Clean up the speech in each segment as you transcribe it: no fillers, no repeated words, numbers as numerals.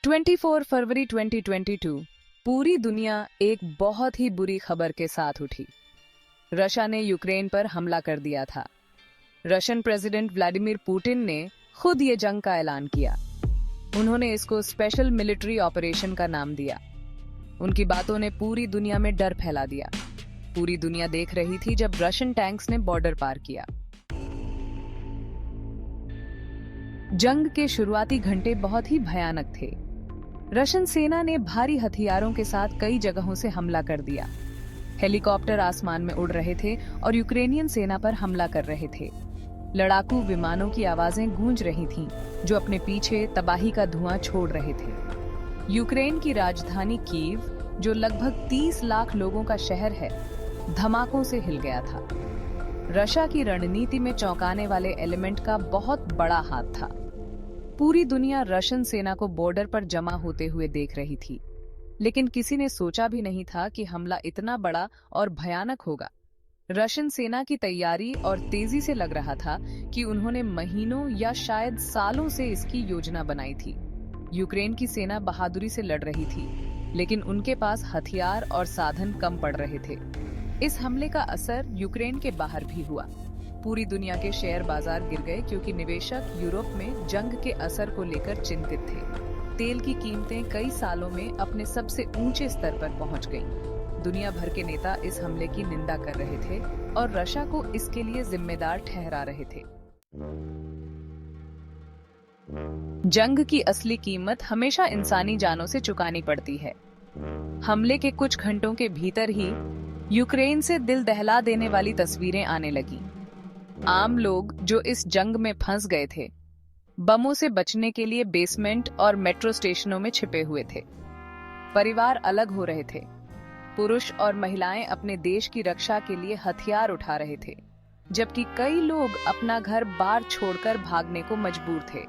24 फरवरी 2022 पूरी दुनिया एक बहुत ही बुरी खबर के साथ उठी। रशिया ने यूक्रेन पर हमला कर दिया था। रशियन प्रेसिडेंट व्लादिमीर पुतिन ने खुद ये जंग का ऐलान किया। उन्होंने इसको स्पेशल मिलिट्री ऑपरेशन का नाम दिया। उनकी बातों ने पूरी दुनिया में डर फैला दिया। पूरी दुनिया देख रही थी जब रशियन टैंक्स ने बॉर्डर पार किया। जंग के शुरुआती घंटे बहुत ही भयानक थे। रशियन सेना ने भारी हथियारों के साथ कई जगहों से हमला कर दिया। हेलीकॉप्टर आसमान में उड़ रहे थे और यूक्रेनियन सेना पर हमला कर रहे थे। लड़ाकू विमानों की आवाजें गूंज रही थीं, जो अपने पीछे तबाही का धुआं छोड़ रहे थे। यूक्रेन की राजधानी कीव, जो लगभग 30 लाख लोगों का शहर है, धमाकों से हिल गया था। रशिया की रणनीति में चौंकाने वाले एलिमेंट का बहुत बड़ा हाथ था। पूरी दुनिया रशियन सेना को बॉर्डर पर जमा होते हुए देख रही थी, लेकिन किसी ने सोचा भी नहीं था कि हमला इतना बड़ा और भयानक होगा। रशियन सेना की तैयारी और तेजी से लग रहा था कि उन्होंने महीनों या शायद सालों से इसकी योजना बनाई थी। यूक्रेन की सेना बहादुरी से लड़ रही थी, लेकिन उनके पास हथियार और साधन कम पड़ रहे थे। इस हमले का असर यूक्रेन के बाहर भी हुआ। पूरी दुनिया के शेयर बाजार गिर गए क्योंकि निवेशक यूरोप में जंग के असर को लेकर चिंतित थे। तेल की कीमतें कई सालों में अपने सबसे ऊंचे स्तर पर पहुंच गईं। दुनिया भर के नेता इस हमले की निंदा कर रहे थे और रशिया को इसके लिए जिम्मेदार ठहरा रहे थे। जंग की असली कीमत हमेशा इंसानी जानों से चुकानी पड़ती है। हमले के कुछ घंटों के भीतर ही यूक्रेन से दिल दहला देने वाली तस्वीरें आने लगीं। आम लोग जो इस जंग में फंस गए थे, बमों से बचने के लिए बेसमेंट और मेट्रो स्टेशनों में छिपे हुए थे। परिवार अलग हो रहे थे। पुरुष और महिलाएं अपने देश की रक्षा के लिए हथियार उठा रहे थे, जबकि कई लोग अपना घर बार छोड़कर भागने को मजबूर थे।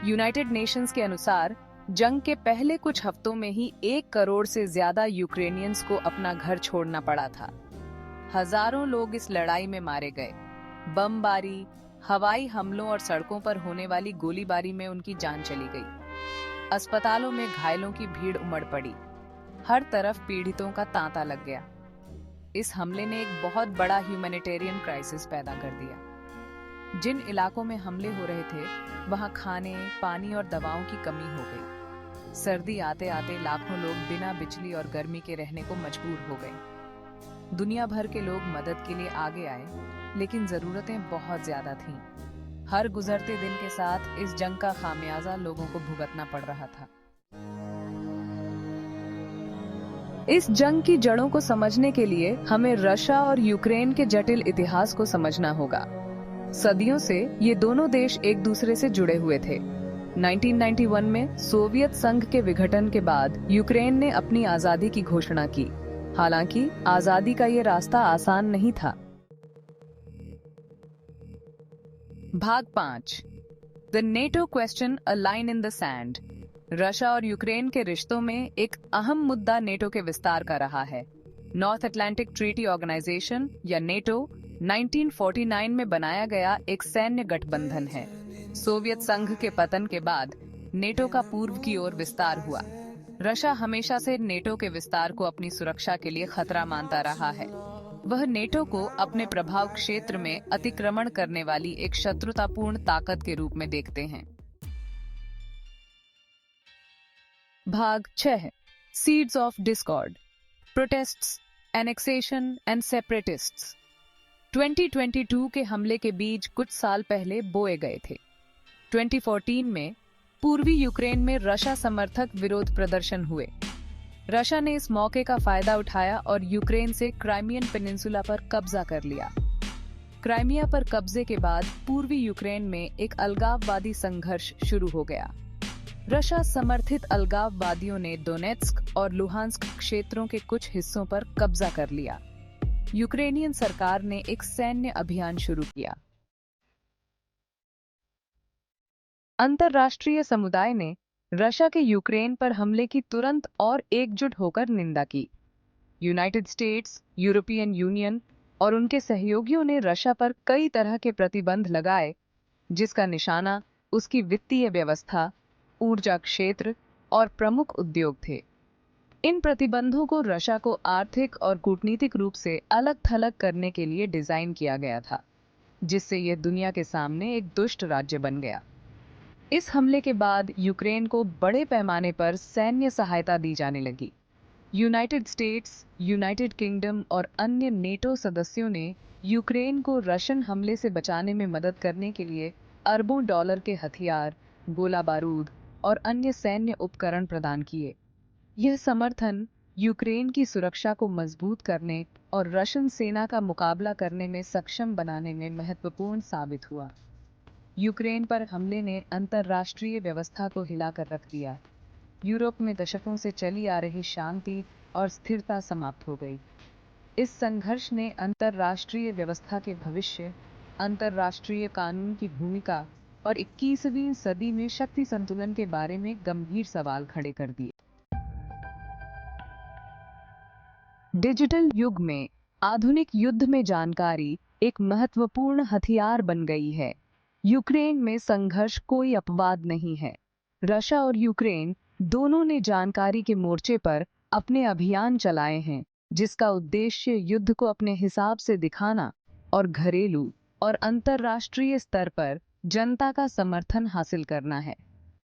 यूनाइटेड नेशंस के अनुसार जंग के पहले कुछ हफ्तों में ही 1 करोड़ से ज्यादा यूक्रेनियंस को अपना घर छोड़ना पड़ा था। हजारों लोग इस लड़ाई में मारे गए। बमबारी, हवाई हमलों और सड़कों पर होने वाली गोलीबारी में उनकी जान चली गई। अस्पतालों में घायलों की भीड़ उमड़ पड़ी। हर तरफ पीड़ितों का तांता लग गया। इस हमले ने एक बहुत बड़ा ह्यूमैनिटेरियन क्राइसिस पैदा कर दिया। जिन इलाकों में हमले हो रहे थे, वहां खाने, पानी और दवाओं की कमी हो गई। सर्दी आते आते लाखों लोग बिना बिजली और गर्मी के रहने को मजबूर हो गए। दुनिया भर के लोग मदद के लिए आगे आए, लेकिन जरूरतें बहुत ज्यादा थीं। हर गुजरते दिन के साथ इस जंग का खामियाजा लोगों को भुगतना पड़ रहा था। इस जंग की जड़ों को समझने के लिए हमें रशिया और यूक्रेन के जटिल इतिहास को समझना होगा। सदियों से ये दोनों देश एक दूसरे से जुड़े हुए थे। 1991 में सोवियत संघ के विघटन के बाद यूक्रेन ने अपनी आजादी की घोषणा की। हालांकि आजादी का ये रास्ता आसान नहीं था। भाग 5 the NATO question, a line in the sand. Russia और यूक्रेन के रिश्तों में एक अहम मुद्दा नेटो के विस्तार का रहा है। नॉर्थ अटलांटिक ट्रीटी ऑर्गेनाइजेशन या नेटो 1949 में बनाया गया एक सैन्य गठबंधन है। सोवियत संघ के पतन के बाद नेटो का पूर्व की ओर विस्तार हुआ। रशिया हमेशा से नेटो के विस्तार को अपनी सुरक्षा के लिए खतरा मानता रहा है। वह नेटो को अपने प्रभाव क्षेत्र में अतिक्रमण करने वाली एक शत्रुतापूर्ण ताकत के रूप में देखते हैं। भाग 6 seeds of discord, protests, annexation and separatists. 2022 के हमले के बीज कुछ साल पहले बोए गए थे। 2014 में पूर्वी यूक्रेन में रशिया समर्थक विरोध प्रदर्शन हुए। रशिया ने इस मौके का फायदा उठाया और यूक्रेन से क्राइमियन पेनिनसुला पर कब्जा कर लिया। क्राइमिया पर कब्जे के बाद पूर्वी यूक्रेन में एक अलगाववादी संघर्ष शुरू हो गया। रशिया समर्थित अलगाववादियों ने डोनेत्स्क और लुहांस्क क्षेत्रों के कुछ हिस्सों पर कब्जा कर लिया। यूक्रेनियन सरकार ने एक सैन्य अभियान शुरू किया। अंतर्राष्ट्रीय समुदाय ने रशिया के यूक्रेन पर हमले की तुरंत और एकजुट होकर निंदा की। यूनाइटेड स्टेट्स, यूरोपियन यूनियन और उनके सहयोगियों ने रशिया पर कई तरह के प्रतिबंध लगाए, जिसका निशाना उसकी वित्तीय व्यवस्था, ऊर्जा क्षेत्र, और प्रमुख उद्योग थे। इन प्रतिबंधों को रशिया को आर्थिक और कूटनीतिक रूप से अलग थलग करने के लिए डिजाइन किया गया था, जिससे यह दुनिया के सामने एक दुष्ट राज्य बन गया। इस हमले के बाद यूक्रेन को बड़े पैमाने पर सैन्य सहायता दी जाने लगी। यूनाइटेड स्टेट्स, यूनाइटेड किंगडम और अन्य नेटो सदस्यों ने यूक्रेन को रशियन हमले से बचाने में मदद करने के लिए अरबों डॉलर के हथियार, गोला बारूद और अन्य सैन्य उपकरण प्रदान किए। यह समर्थन यूक्रेन की सुरक्षा को मजबूत करने और रशियन सेना का मुकाबला करने में सक्षम बनाने में महत्वपूर्ण साबित हुआ। यूक्रेन पर हमले ने अंतर्राष्ट्रीय व्यवस्था को हिलाकर रख दिया। यूरोप में दशकों से चली आ रही शांति और स्थिरता समाप्त हो गई। इस संघर्ष ने अंतर्राष्ट्रीय व्यवस्था के भविष्य, अंतर्राष्ट्रीय कानून की भूमिका और 21वीं सदी में शक्ति संतुलन के बारे में गंभीर सवाल खड़े कर दिए। डिजिटल युग में आधुनिक युद्ध में जानकारी एक महत्वपूर्ण हथियार बन गई है। यूक्रेन में संघर्ष कोई अपवाद नहीं है। रशिया और यूक्रेन दोनों ने जानकारी के मोर्चे पर अपने अभियान चलाए हैं, जिसका उद्देश्य युद्ध को अपने हिसाब से दिखाना और घरेलू और अंतर्राष्ट्रीय स्तर पर जनता का समर्थन हासिल करना है।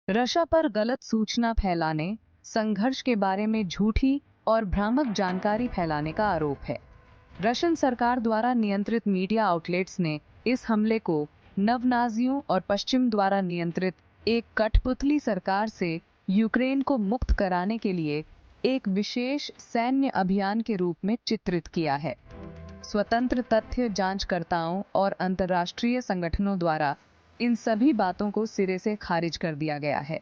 रशिया पर गलत सूचना फैलाने, संघर्ष के बारे में झूठी और भ्रामक जानकारी फैलाने का आरोप है। रशियन सरकार द्वारा नियंत्रित मीडिया आउटलेट्स ने इस हमले को नवनाजियों और पश्चिम द्वारा नियंत्रित एक कठपुतली सरकार से यूक्रेन को मुक्त कराने के लिए एक विशेष सैन्य अभियान के रूप में चित्रित किया है। स्वतंत्र तथ्य जांचकर्ताओं और अंतर्राष्ट्रीय संगठनों द्वारा इन सभी बातों को सिरे से खारिज कर दिया गया है।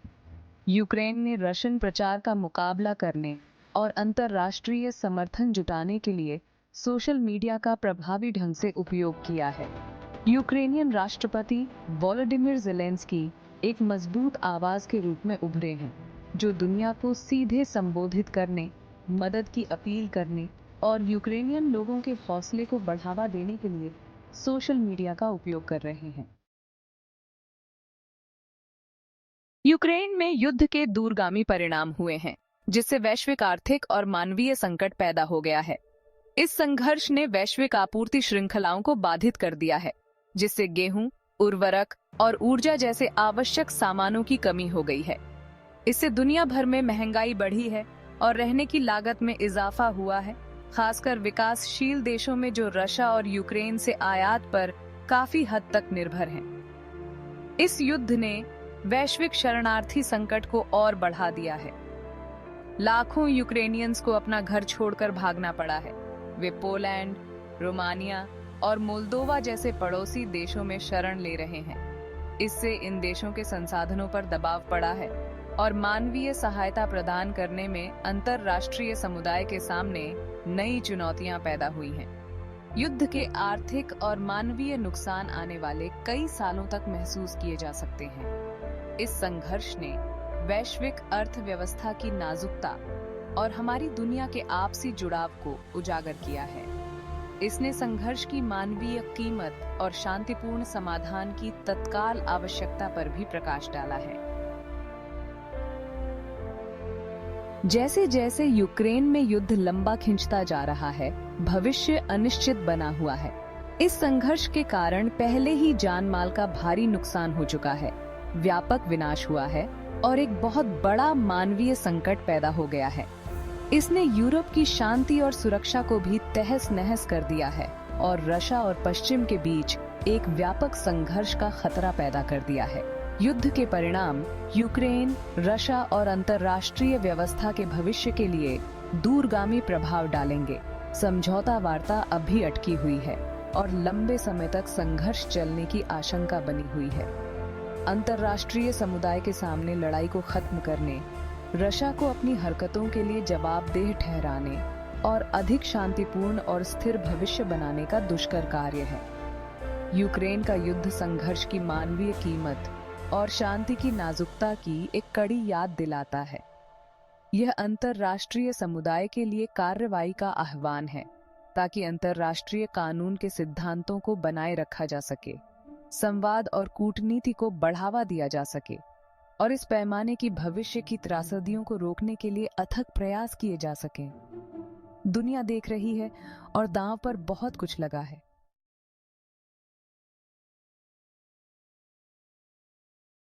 यूक्रेन ने रशियन प्रचार का मुकाबला करने और अंतर्राष्ट्रीय समर्थन जुटाने के लिए सोशल मीडिया का प्रभावी ढंग से उपयोग किया है। यूक्रेनियन राष्ट्रपति वोलोडिमिर ज़ेलेंस्की एक मजबूत आवाज के रूप में उभरे हैं, जो दुनिया को सीधे संबोधित करने, मदद की अपील करने और यूक्रेनियन लोगों के हौसले को बढ़ावा देने के लिए सोशल मीडिया का उपयोग कर रहे हैं। यूक्रेन में युद्ध के दूरगामी परिणाम हुए हैं, जिससे वैश्विक आर्थिक और मानवीय संकट पैदा हो गया है। इस संघर्ष ने वैश्विक आपूर्ति श्रृंखलाओं को बाधित कर दिया है, जिससे गेहूं, उर्वरक और ऊर्जा जैसे आवश्यक सामानों की कमी हो गई है। इससे दुनिया भर में महंगाई बढ़ी है और रहने की लागत में इजाफा हुआ है, खासकर विकासशील देशों में जो रशिया और यूक्रेन से आयात पर काफी हद तक निर्भर हैं। इस युद्ध ने वैश्विक शरणार्थी संकट को और बढ़ा दिया है। लाखों यूक्रेनियंस को अपना घर छोड़कर भागना पड़ा है। वे पोलैंड, रोमानिया और मोल्दोवा जैसे पड़ोसी देशों में शरण ले रहे हैं। इससे इन देशों के संसाधनों पर दबाव पड़ा है और मानवीय सहायता प्रदान करने में अंतर्राष्ट्रीय समुदाय के सामने नई चुनौतियां पैदा हुई हैं। युद्ध के आर्थिक और मानवीय नुकसान आने वाले कई सालों तक महसूस किए जा सकते हैं। इस संघर्ष ने वैश्विक अर्थव्यवस्था की नाजुकता और हमारी दुनिया के आपसी जुड़ाव को उजागर किया है। इसने संघर्ष की मानवीय कीमत और शांतिपूर्ण समाधान की तत्काल आवश्यकता पर भी प्रकाश डाला है। जैसे जैसे यूक्रेन में युद्ध लंबा खिंचता जा रहा है, भविष्य अनिश्चित बना हुआ है। इस संघर्ष के कारण पहले ही जान माल का भारी नुकसान हो चुका है, व्यापक विनाश हुआ है और एक बहुत बड़ा मानवीय संकट पैदा हो गया है। इसने यूरोप की शांति और सुरक्षा को भी तहस नहस कर दिया है और रशिया और पश्चिम के बीच एक व्यापक संघर्ष का खतरा पैदा कर दिया है। युद्ध के परिणाम यूक्रेन, रशिया और अंतर्राष्ट्रीय व्यवस्था के भविष्य के लिए दूरगामी प्रभाव डालेंगे। समझौता वार्ता अब भी अटकी हुई है और लंबे समय तक संघर्ष चलने की आशंका बनी हुई है। अंतर्राष्ट्रीय समुदाय के सामने लड़ाई को खत्म करने, रशिया को अपनी हरकतों के लिए जवाबदेह ठहराने और अधिक शांतिपूर्ण और स्थिर भविष्य बनाने का दुष्कर कार्य है। यूक्रेन का युद्ध संघर्ष की मानवीय कीमत और शांति की नाजुकता की एक कड़ी याद दिलाता है। यह अंतर्राष्ट्रीय समुदाय के लिए कार्रवाई का आह्वान है, ताकि अंतर्राष्ट्रीय कानून के सिद्धांतों को बनाए रखा जा सके, संवाद और कूटनीति को बढ़ावा दिया जा सके और इस पैमाने की भविष्य की त्रासदियों को रोकने के लिए अथक प्रयास किए जा सकें। दुनिया देख रही है और दांव पर बहुत कुछ लगा है।